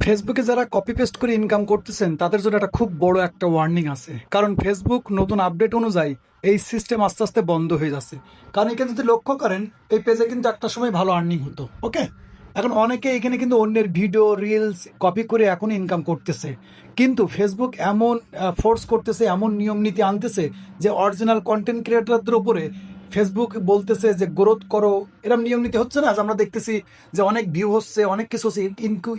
ফেসবুকে যারা copy paste করে ইনকাম করতেছেন তাদের জন্য একটা খুব বড় একটা ওয়ার্নিং আছে, কারণ ফেসবুক নতুন আপডেট অনুযায়ী এই সিস্টেম আস্তে আস্তে বন্ধ হয়ে যাচ্ছে। কারণ এখানে যদি লক্ষ্য করেন, এই পেজে কিন্তু একটা সময় ভালো আর্নিং হতো। ওকে, এখন অনেকে এখানে কিন্তু অন্যের ভিডিও রিলস কপি করে এখন ইনকাম করতেছে, কিন্তু ফেসবুক এমন ফোর্স করতেছে, এমন নিয়ম নীতি আনতেছে যে অরিজিনাল কন্টেন্ট ক্রিয়েটরদের উপরে ফেসবুক বলতেছে যে গ্রোথ করো। এরকম নিয়ম নীতি হচ্ছে না যে আমরা দেখতেছি যে অনেক ভিউ হচ্ছে, অনেক কিছু হচ্ছে,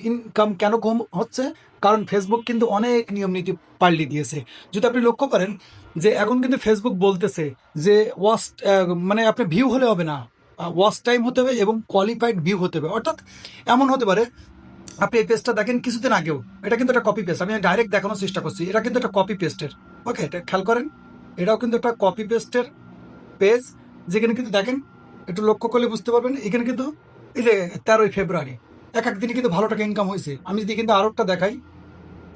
ইনকাম কেন কম হচ্ছে? কারণ ফেসবুক কিন্তু অনেক নিয়ম নীতি পাল্টে দিয়েছে। যদি আপনি লক্ষ্য করেন যে এখন কিন্তু ফেসবুক বলতেছে যে ওয়াচ, মানে আপনার ভিউ হলে হবে না, ওয়াচ টাইম হতে হবে এবং কোয়ালিফাইড ভিউ হতে হবে। অর্থাৎ এমন হতে পারে, আপনি এই পেজটা দেখেন কিছুদিন আগেও, এটা কিন্তু একটা কপি পেস্ট, আমি ডাইরেক্ট দেখানোর চেষ্টা করছি, এটা কিন্তু একটা কপি পেস্টের। ওকে, এটা খেয়াল করেন, এটাও কিন্তু একটা কপি পেস্টের পেজ, যেখানে কিন্তু দেখেন, একটু লক্ষ্য করলে বুঝতে পারবেন, এখানে কিন্তু এই যে 13ই ফেব্রুয়ারি এক একদিনে কিন্তু ভালো টাকা ইনকাম হয়েছে। আমি যদি কিন্তু আরও একটা দেখাই,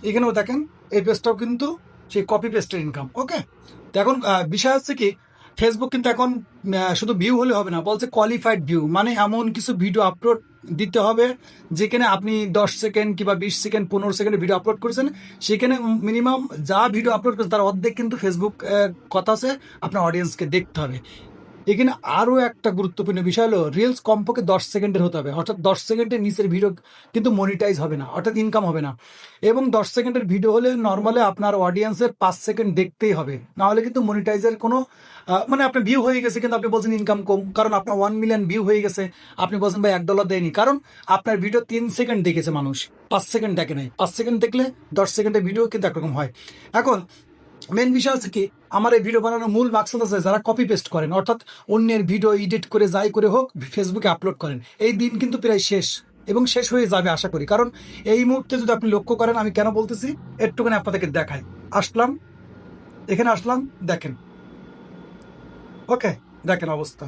এখানেও দেখেন এই পেজটাও কিন্তু সেই কপি পেস্টের ইনকাম। ওকে, তো এখন বিষয় হচ্ছে কি, ফেসবুক কিন্তু এখন শুধু ভিউ হলে হবে না, বলছে কোয়ালিফাইড ভিউ, মানে এমন কিছু ভিডিও আপলোড দিতে হবে যেখানে আপনি 10 সেকেন্ড কিংবা 20 সেকেন্ড 15 সেকেন্ডের ভিডিও আপলোড করেছেন, সেখানে মিনিমাম যা ভিডিও আপলোড করেছেন তার অর্ধেক কিন্তু ফেসবুক কথা আছে আপনার অডিয়েন্সকে দেখতে হবে। এখানে আরও একটা গুরুত্বপূর্ণ বিষয় হলো, রিলস কমপক্ষে 10 সেকেন্ডের হতে হবে, অর্থাৎ 10 সেকেন্ডের নিচের ভিডিও কিন্তু মনিটাইজ হবে না, অর্থাৎ ইনকাম হবে না। এবং 10 সেকেন্ডের ভিডিও হলে নর্মালি আপনার অডিয়েন্সের 5 সেকেন্ড দেখতেই হবে, না হলে কিন্তু মনিটাইজের কোনো মানে আপনার ভিউ হয়ে গেছে কিন্তু আপনি বলছেন ইনকাম কম, কারণ আপনার 1 মিলিয়ন ভিউ হয়ে গেছে, আপনি বলছেন ভাই $1 দেয়নি, কারণ আপনার ভিডিও 3 সেকেন্ড দেখেছে মানুষ, 5 সেকেন্ড দেখে নাই। 5 সেকেন্ড দেখলে 10 সেকেন্ডের ভিডিও কিন্তু একরকম হয়। এখন মেন বিষয় হচ্ছে কি, আমার এই ভিডিও বানানোর মূল মাকসাদ আছে যারা কপি পেস্ট করেন, অর্থাৎ অন্যের ভিডিও এডিট করে যাই করে হোক ফেসবুকে আপলোড করেন, এই দিন কিন্তু প্রায় শেষ এবং শেষ হয়ে যাবে আশা করি। কারণ এই মুহূর্তে যদি আপনি লক্ষ্য করেন, আমি কেন বলতেছি একটুখানি আপনাদেরকে দেখাই। আসলাম, এখানে আসলাম, দেখেন। ওকে, দেখেন অবস্থা।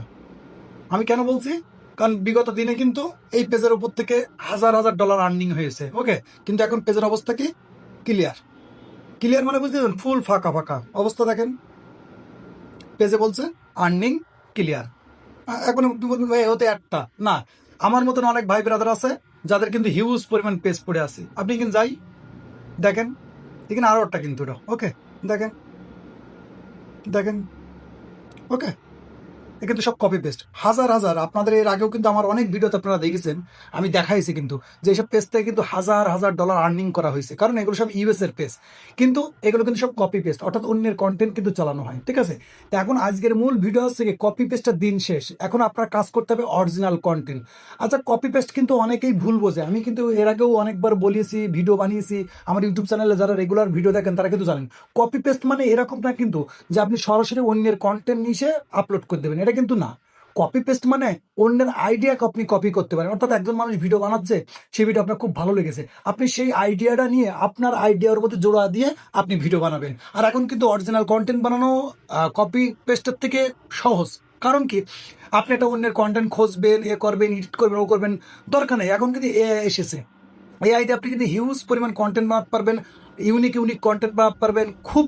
আমি কেন বলছি, কারণ বিগত দিনে কিন্তু এই পেজের উপর থেকে হাজার হাজার ডলার আর্নিং হয়েছে। ওকে, কিন্তু এখন পেজের অবস্থা কি? ক্লিয়ার। ক্লিয়ার মানে বুঝতে পারছেন, ফুল ফাঁকা ফাঁকা অবস্থা। দেখেন পেজে বলছে আর্নিং ক্লিয়ার। এখন আপনি বলবেন ভাই হতে একটা না, আমার মতন অনেক ভাই ব্রাদার আছে যাদের কিন্তু হিউজ পরিমাণ পেজ পড়ে আছে। আপনি কিন্তু যাই দেখেন, এখানে আরও একটা কিন্তু এটা। ওকে, দেখেন দেখেন। ওকে, এ কিন্তু সব কপি পেস্ট, হাজার হাজার। আপনাদের এর আগেও কিন্তু আমার অনেক ভিডিওতে আপনারা দেখেছেন, আমি দেখাইছি কিন্তু যে এইসব পেজ থেকে কিন্তু হাজার হাজার ডলার আর্নিং করা হয়েছে, কারণ এগুলো সব ইউএস এর পেজ, কিন্তু এগুলো কিন্তু সব কপি পেস্ট, অর্থাৎ অন্যের কন্টেন্ট কিন্তু চালানো হয়। ঠিক আছে, তো এখন আজকের মূল ভিডিও হচ্ছে কি, কপি পেস্টের দিন শেষ, এখন আপনার কাজ করতে হবে অরিজিনাল কন্টেন্ট। আচ্ছা, কপি পেস্ট কিন্তু অনেকেই ভুল বোঝে, আমি কিন্তু এর আগেও অনেকবার বলিয়েছি, ভিডিও বানিয়েছি, আমার ইউটিউব চ্যানেলে যারা রেগুলার ভিডিও দেখেন তারা কিন্তু জানেন কপি পেস্ট মানে এরকম না কিন্তু যে আপনি সরাসরি অন্যের কন্টেন্ট নিয়ে আপলোড করে দেবেন, এটা কিন্তু না। কপি পেস্ট মানে অন্যের আইডিয়া আপনি কপি করতে পারেন, অর্থাৎ একজন মানুষ ভিডিও বানাচ্ছে, সেই ভিডিও আপনার খুব ভালো লেগেছে, আপনি সেই আইডিয়াটা নিয়ে আপনার আইডিয়ার মধ্যে জোড়া দিয়ে আপনি ভিডিও বানাবেন। আর এখন কিন্তু অরিজিনাল কন্টেন্ট বানানো কপি পেস্টের থেকে সহজ। কারণ কি, আপনি একটা অন্যের কন্টেন্ট খুঁজবেন, এ করবেন, এডিট করবেন, ও করবেন, দরকার নেই। এখন কিন্তু এআই এসেছে, এই আইডিয়া আপনি কিন্তু হিউজ পরিমাণ কন্টেন্ট বানাতে পারবেন, ইউনিক ইউনিক কন্টেন্ট বানাতে পারবেন, খুব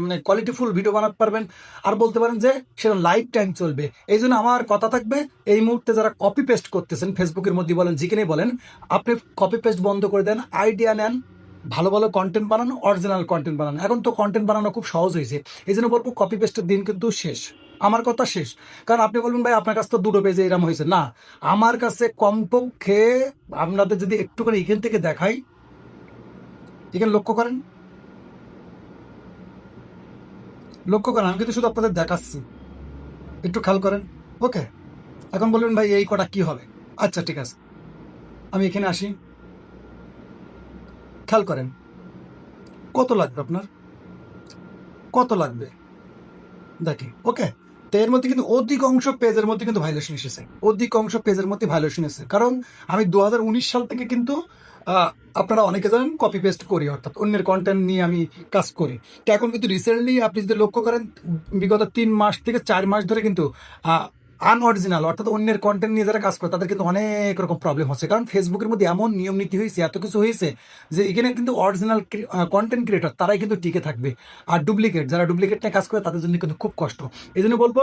মানে কোয়ালিটিফুল ভিডিও বানাতে পারবেন। আর বলতে পারেন যে সেটা লাইফ টাইম চলবে। এই জন্য আমার কথা থাকবে, এই মুহূর্তে যারা কপি পেস্ট করতেছেন ফেসবুকের মধ্যে বলেন, যেখানে বলেন, আপনি কপি পেস্ট বন্ধ করে দেন, আইডিয়া নেন, ভালো ভালো কন্টেন্ট বানানো, অরিজিনাল কন্টেন্ট বানানো। এখন তো কন্টেন্ট বানানো খুব সহজ হয়েছে, এই জন্য বলবো কপি পেস্টের দিন কিন্তু শেষ। আমার কথা শেষ। কারণ আপনি বলবেন ভাই আপনার কাছে তো দুটো পেজে এরকম হয়েছে, না, আমার কাছে কমপক্ষে, আপনাদের যদি একটুখানি এখান থেকে দেখাই, এখানে লক্ষ্য করেন, লক্ষ্য করেন, আমি কিন্তু শুধু আপনাদের দেখাচ্ছি, একটু খেয়াল করেন। ওকে, এখন বলবেন ভাই এই কটা কি হবে? আচ্ছা ঠিক আছে, আমি এখানে আসি, খেয়াল করেন কত লাগবে আপনার, কত লাগবে দেখি। ওকে, তো এর মধ্যে কিন্তু অধিকাংশ পেজের মধ্যে কিন্তু ভাইলেশন এসেছে, অধিকাংশ পেজের মধ্যে ভাইলেশন এসেছে। কারণ আমি 2019 সাল থেকে কিন্তু আপনারা অনেকে জানেন কপি পেস্ট করি, অর্থাৎ অন্যের কন্টেন্ট নিয়ে আমি কাজ করি। তো এখন কিন্তু রিসেন্টলি আপনি যদি লক্ষ্য করেন, বিগত 3 মাস থেকে 4 মাস ধরে কিন্তু আনঅরিজিনাল, অর্থাৎ অন্যের কন্টেন্ট নিয়ে যারা কাজ করে তাদের কিন্তু অনেক রকম প্রবলেম হচ্ছে। কারণ ফেসবুকের মধ্যে এমন নিয়ম নীতি হয়েছে, এত কিছু হয়েছে যে এখানে কিন্তু অরিজিনাল কন্টেন্ট ক্রিয়েটর তারাই কিন্তু টিকে থাকবে, আর ডুপ্লিকেট, যারা ডুপ্লিকেট নিয়ে কাজ করে তাদের জন্য কিন্তু খুব কষ্ট। এই জন্য বলবো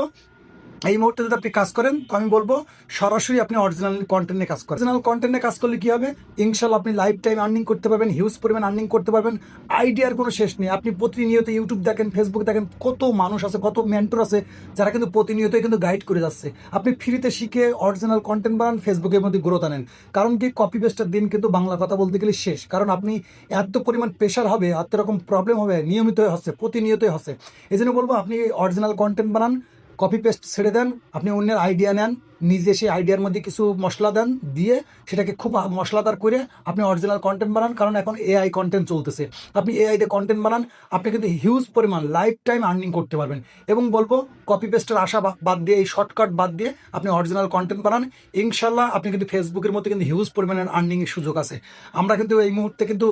এই মুহূর্তে যদি আপনি কাজ করেন তো আমি বলবো সরাসরি আপনি অরিজিনাল কন্টেন্টে কাজ করেন। অরিজিনাল কন্টেন্টে কাজ করলে কি হবে, ইনশাল্লাহ আপনি লাইফ টাইম আর্নিং করতে পারবেন, হিউজ পরিমাণ আর্নিং করতে পারবেন। আইডিয়ার কোনো শেষ নেই। আপনি প্রতিনিয়ত ইউটিউব দেখেন, ফেসবুক দেখেন, কত মানুষ আছে, কত মেন্টর আছে যারা কিন্তু প্রতিনিয়তই কিন্তু গাইড করে যাচ্ছে। আপনি ফ্রিতে শিখে অরিজিনাল কন্টেন্ট বানান, ফেসবুকের মধ্যে গ্রোথ আনেন। কারণ কি, কপি পেস্টের দিন কিন্তু বাংলা কথা বলতে গেলে শেষ। কারণ আপনি এত পরিমাণ প্রেশার হবে, এত রকম প্রবলেম হবে, নিয়মিত হচ্ছে, প্রতিনিয়তই হচ্ছে। এই জন্য বলবো আপনি অরিজিনাল কন্টেন্ট বানান, কপি পেস্ট ছেড়ে দেন, আপনি অন্যের আইডিয়া নেন, নিজে সেই আইডিয়ার মধ্যে কিছু মশলা দেন, দিয়ে সেটাকে খুব মশলাদার করে আপনি অরিজিনাল কন্টেন্ট বানান। কারণ এখন এআই কন্টেন্ট চলতেছে, আপনি এআই দিয়ে কন্টেন্ট বানান, আপনি কিন্তু হিউজ পরিমাণ লাইফ টাইম আর্নিং করতে পারবেন। এবং বলবো কপি পেস্টের আশা বাদ দিয়ে, এই শর্টকাট বাদ দিয়ে আপনি অরিজিনাল কন্টেন্ট বানান, ইনশাল্লাহ আপনি কিন্তু ফেসবুকের মধ্যে কিন্তু হিউজ পরিমাণের আর্নিংয়ের সুযোগ আছে। আমরা কিন্তু এই মুহূর্তে কিন্তু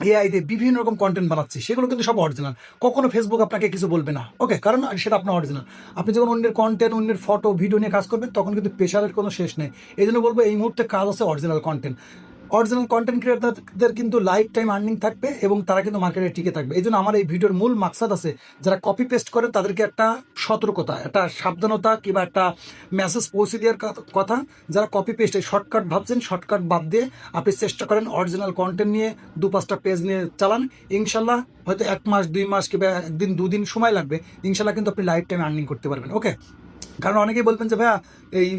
এআই দিয়ে বিভিন্ন রকম কন্টেন্ট বানাচ্ছি, সেগুলো কিন্তু সব অরিজিনাল। কখনো ফেসবুক আপনাকে কিছু বলবে না, ওকে, কারণ সেটা আপনার অরিজিনাল। আপনি যখন অন্যের কন্টেন্ট, অন্যের ফটো ভিডিও নিয়ে কাজ করবেন, তখন কিন্তু প্রেশারের কোনো শেষ নেই। এই জন্য বলবো এই মুহূর্তে কাজ আছে অরিজিনাল কন্টেন্ট। অরিজিনাল কন্টেন্ট ক্রিয়েটারদের কিন্তু লাইফ টাইম আর্নিং থাকবে এবং তারা কিন্তু মার্কেটে টিকে থাকবে। এই জন্য আমার এই ভিডিওর মূল মাকসাদ আছে, যারা কপি পেস্ট করেন তাদেরকে একটা সতর্কতা, একটা সাবধানতা কিংবা একটা মেসেজ পৌঁছে দেওয়ার কথা। যারা কপি পেস্ট, এই শর্টকাট ভাবছেন, শর্টকাট বাদ দিয়ে আপনি চেষ্টা করেন অরিজিনাল কন্টেন্ট নিয়ে 2-5টা পেজ নিয়ে চালান, ইনশাল্লাহ হয়তো 1 মাস 2 মাস কিংবা 1 দিন 2 দিন সময় লাগবে, ইনশাল্লাহ কিন্তু আপনি লাইফ টাইম আর্নিং করতে পারবেন। ওকে, কারণ অনেকেই বলবেন যে ভাইয়া এই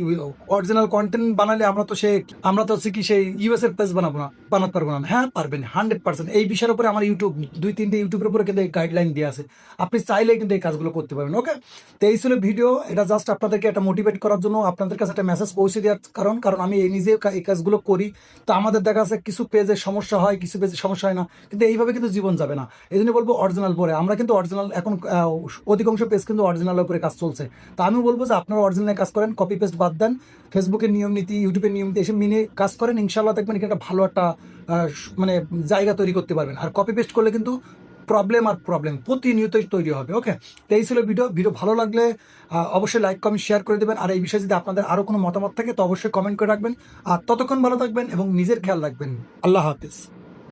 অরিজিনাল কন্টেন্ট বানালে আমরা তো হচ্ছে কি সেই ইউএস এর পেজ বানাতে পারবো না। হ্যাঁ পারবেন, 100%। এই বিষয়ের উপরে আমার ইউটিউব 2-3টে ইউটিউবের উপরে কিন্তু এই গাইডলাইন দিয়ে আছে, আপনি চাইলে কিন্তু এই কাজগুলো করতে পারবেন। ওকে, তো এই ছিল ভিডিও, এটা জাস্ট আপনাদেরকে একটা মোটিভেট করার জন্য, আপনাদের কাছে একটা মেসেজ পৌঁছে দেওয়ার কারণ আমি এই নিজে এই কাজগুলো করি। তো আমাদের দেখা যাচ্ছে কিছু পেজের সমস্যা হয়, কিছু পেজের সমস্যা হয় না, কিন্তু এইভাবে কিন্তু জীবন যাবে না। এই জন্য বলবো অরিজিনাল পরে, আমরা কিন্তু অরিজিনাল এখন অধিকাংশ পেজ কিন্তু অরিজিনালের উপরে কাজ চলছে। তো আমি বলবো যে আপনারা অরিজিনাল কাজ করেন, কপি পেস্ট বাদ দেন, ফেসবুকের নিয়ম নীতি, ইউটিউবের নিয়ম নীতি এসব মেনে কাজ করেন, ইনশাল্লাহ দেখবেন এখানে একটা ভালো একটা মানে জায়গা তৈরি করতে পারবেন। আর কপি পেস্ট করলে কিন্তু প্রবলেম প্রতিনিয়তই তৈরি হবে। ওকে, তো এই ছিল ভিডিও ভালো লাগলে অবশ্যই লাইক কমেন্ট শেয়ার করে দেবেন। আর এই বিষয়ে যদি আপনাদের আরও কোনো মতামত থাকে তো অবশ্যই কমেন্ট করে রাখবেন। আর ততক্ষণ ভালো থাকবেন এবং নিজের খেয়াল রাখবেন। আল্লাহ হাফিজ।